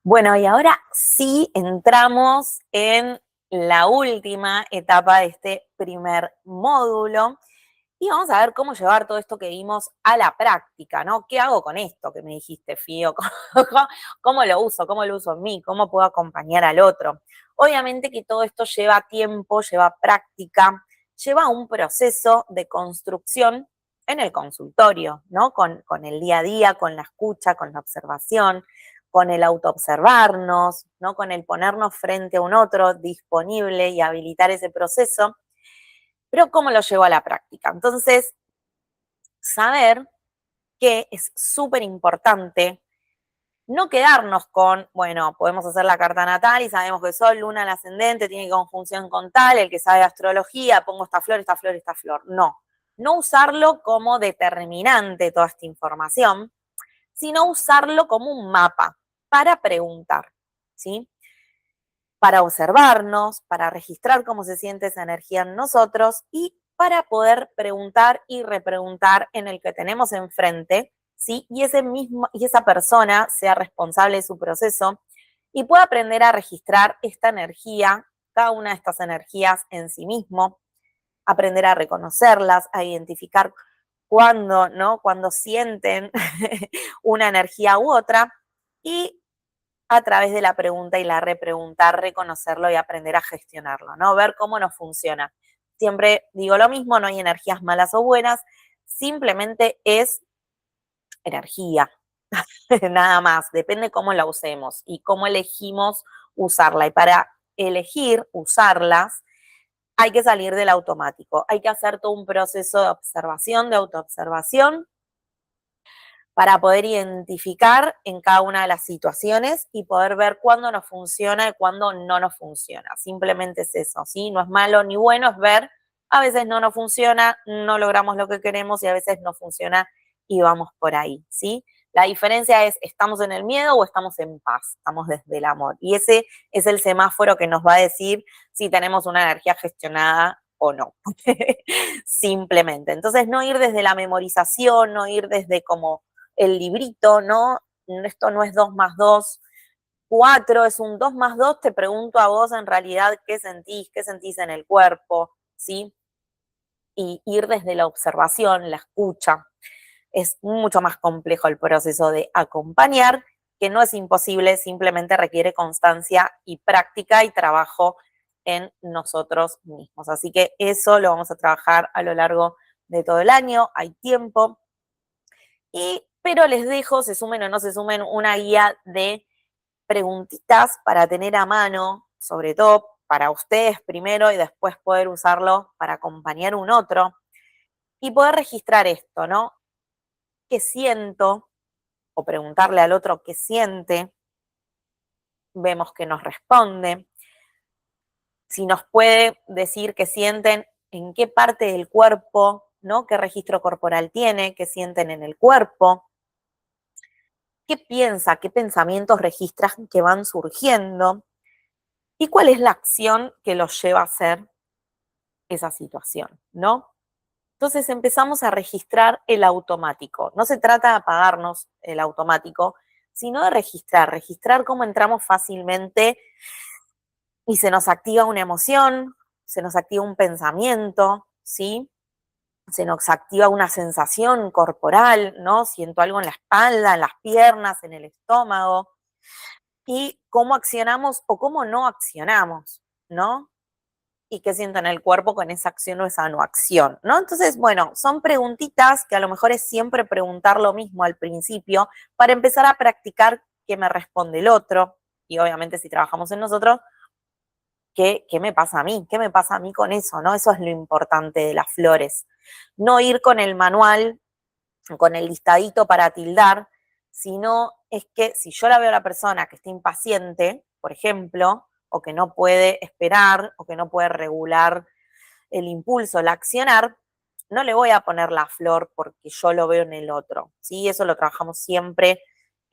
Bueno, y ahora sí entramos en la última etapa de este primer módulo y vamos a ver cómo llevar todo esto que vimos a la práctica, ¿no? ¿Qué hago con esto que me dijiste, Fío? ¿Cómo lo uso? ¿Cómo lo uso en mí? ¿Cómo puedo acompañar al otro? Obviamente que todo esto lleva tiempo, lleva práctica, lleva un proceso de construcción en el consultorio, ¿no? Con el día a día, con la escucha, con la observación, con el autoobservarnos, ¿no? Con el ponernos frente a un otro disponible y habilitar ese proceso, pero ¿cómo lo llevo a la práctica? Entonces, saber que es súper importante no quedarnos con, bueno, podemos hacer la carta natal y sabemos que Sol, Luna, el ascendente, tiene conjunción con tal, el que sabe astrología, pongo esta flor, esta flor, esta flor. No usarlo como determinante toda esta información, sino usarlo como un mapa para preguntar, ¿sí? Para observarnos, para registrar cómo se siente esa energía en nosotros y para poder preguntar y repreguntar en el que tenemos enfrente, ¿sí? Y esa persona sea responsable de su proceso y pueda aprender a registrar esta energía, cada una de estas energías en sí mismo, aprender a reconocerlas, a identificar cuándo, ¿no? Cuando sienten una energía u otra y a través de la pregunta y la repregunta, reconocerlo y aprender a gestionarlo, ¿no? Ver cómo nos funciona. Siempre digo lo mismo, no hay energías malas o buenas, simplemente es energía, nada más, depende cómo la usemos y cómo elegimos usarla. Y para elegir usarlas, hay que salir del automático, hay que hacer todo un proceso de observación, de autoobservación, para poder identificar en cada una de las situaciones y poder ver cuándo nos funciona y cuándo no nos funciona. Simplemente es eso, ¿sí? No es malo ni bueno, es ver, a veces no nos funciona, no logramos lo que queremos y a veces no funciona y vamos por ahí, ¿sí? La diferencia es, ¿estamos en el miedo o estamos en paz? Estamos desde el amor. Y ese es el semáforo que nos va a decir si tenemos una energía gestionada o no. Simplemente. Entonces, no ir desde la memorización, no ir desde como el librito, ¿no? Esto no es 2 más 2, 4, es un 2 más 2, te pregunto a vos en realidad qué sentís en el cuerpo, ¿sí? Y ir desde la observación, la escucha. Es mucho más complejo el proceso de acompañar, que no es imposible, simplemente requiere constancia y práctica y trabajo en nosotros mismos. Así que eso lo vamos a trabajar a lo largo de todo el año, hay tiempo, pero les dejo, se sumen o no se sumen, una guía de preguntitas para tener a mano, sobre todo para ustedes primero y después poder usarlo para acompañar a un otro y poder registrar esto, ¿no? ¿Qué siento? O preguntarle al otro qué siente. Vemos que nos responde. Si nos puede decir qué sienten, en qué parte del cuerpo, ¿no? ¿Qué registro corporal tiene? ¿Qué sienten en el cuerpo? ¿Qué piensa? ¿Qué pensamientos registran que van surgiendo? ¿Y cuál es la acción que los lleva a hacer esa situación, ¿no? Entonces empezamos a registrar el automático. No se trata de apagarnos el automático, sino de registrar cómo entramos fácilmente y se nos activa una emoción, se nos activa un pensamiento, ¿sí? Se nos activa una sensación corporal, ¿no? Siento algo en la espalda, en las piernas, en el estómago, y cómo accionamos o cómo no accionamos, ¿no? Y qué siento en el cuerpo con esa acción o esa no acción, ¿no? Entonces, bueno, son preguntitas que a lo mejor es siempre preguntar lo mismo al principio para empezar a practicar qué me responde el otro, y obviamente si trabajamos en nosotros, qué me pasa a mí, qué me pasa a mí con eso, ¿no? Eso es lo importante de las flores. No ir con el manual, con el listadito para tildar, sino es que si yo la veo a la persona que está impaciente, por ejemplo, o que no puede esperar, o que no puede regular el impulso, el accionar, no le voy a poner la flor porque yo lo veo en el otro, ¿sí? Eso lo trabajamos siempre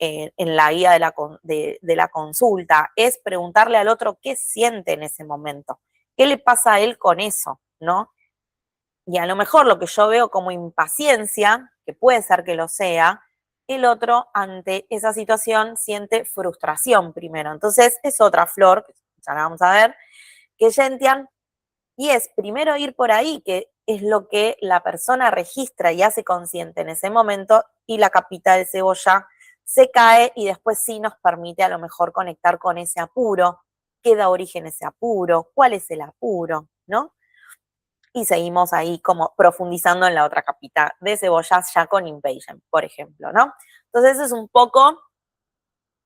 en la guía de la consulta, es preguntarle al otro qué siente en ese momento, qué le pasa a él con eso, ¿no? Y a lo mejor lo que yo veo como impaciencia, que puede ser que lo sea, el otro ante esa situación siente frustración primero. Entonces es otra flor, que ya la vamos a ver, que Gentian, y es primero ir por ahí, que es lo que la persona registra y hace consciente en ese momento, y la capita de cebolla se cae y después sí nos permite a lo mejor conectar con ese apuro, qué da origen ese apuro, cuál es el apuro, ¿no? Y seguimos ahí como profundizando en la otra capita de cebollas ya con Impatient, por ejemplo, ¿no? Entonces ese es un poco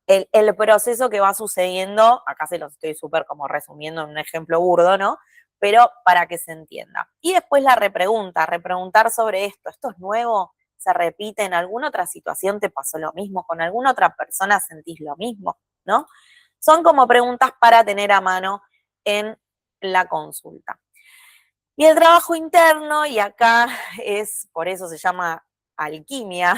el proceso que va sucediendo, acá se los estoy súper como resumiendo en un ejemplo burdo, ¿no? Pero para que se entienda. Y después la repregunta, repreguntar sobre esto es nuevo, se repite, en alguna otra situación te pasó lo mismo, con alguna otra persona sentís lo mismo, ¿no? Son como preguntas para tener a mano en la consulta. Y el trabajo interno, y acá es, por eso se llama alquimia,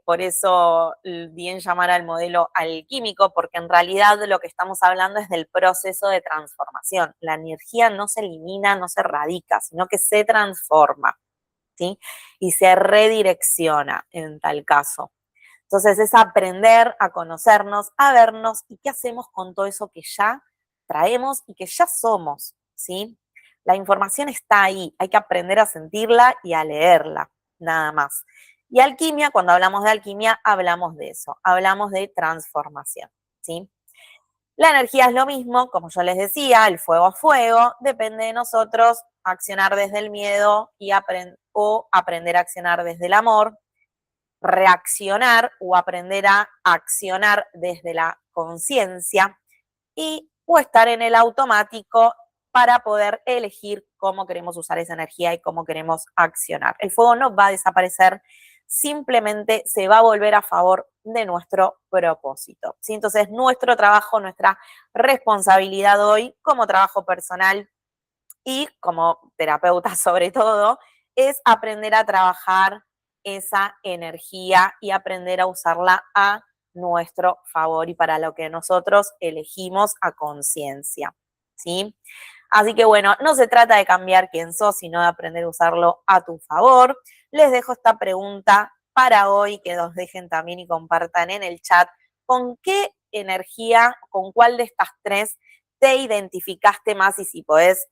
por eso bien llamar al modelo alquímico, porque en realidad lo que estamos hablando es del proceso de transformación. La energía no se elimina, no se radica, sino que se transforma, ¿sí? Y se redirecciona en tal caso. Entonces es aprender a conocernos, a vernos y qué hacemos con todo eso que ya traemos y que ya somos, ¿sí? La información está ahí, hay que aprender a sentirla y a leerla, nada más. Y alquimia, cuando hablamos de alquimia, hablamos de eso, hablamos de transformación, ¿sí? La energía es lo mismo, como yo les decía, el fuego a fuego, depende de nosotros accionar desde el miedo o aprender a accionar desde el amor, reaccionar o aprender a accionar desde la conciencia y o estar en el automático para poder elegir cómo queremos usar esa energía y cómo queremos accionar. El fuego no va a desaparecer, simplemente se va a volver a favor de nuestro propósito, ¿sí? Entonces, nuestro trabajo, nuestra responsabilidad hoy como trabajo personal y como terapeuta sobre todo, es aprender a trabajar esa energía y aprender a usarla a nuestro favor y para lo que nosotros elegimos a conciencia, ¿sí? Así que bueno, no se trata de cambiar quién sos, sino de aprender a usarlo a tu favor. Les dejo esta pregunta para hoy, que nos dejen también y compartan en el chat con qué energía, con cuál de estas tres te identificaste más y si podés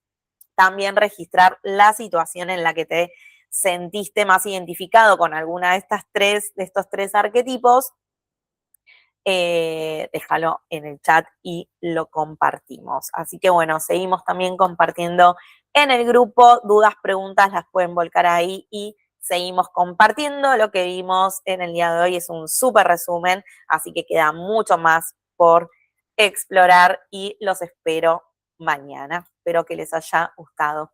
también registrar la situación en la que te sentiste más identificado con alguna de estos tres arquetipos, déjalo en el chat y lo compartimos. Así que bueno, seguimos también compartiendo en el grupo, dudas, preguntas, las pueden volcar ahí y seguimos compartiendo. Lo que vimos en el día de hoy es un súper resumen, así que queda mucho más por explorar y los espero mañana. Espero que les haya gustado.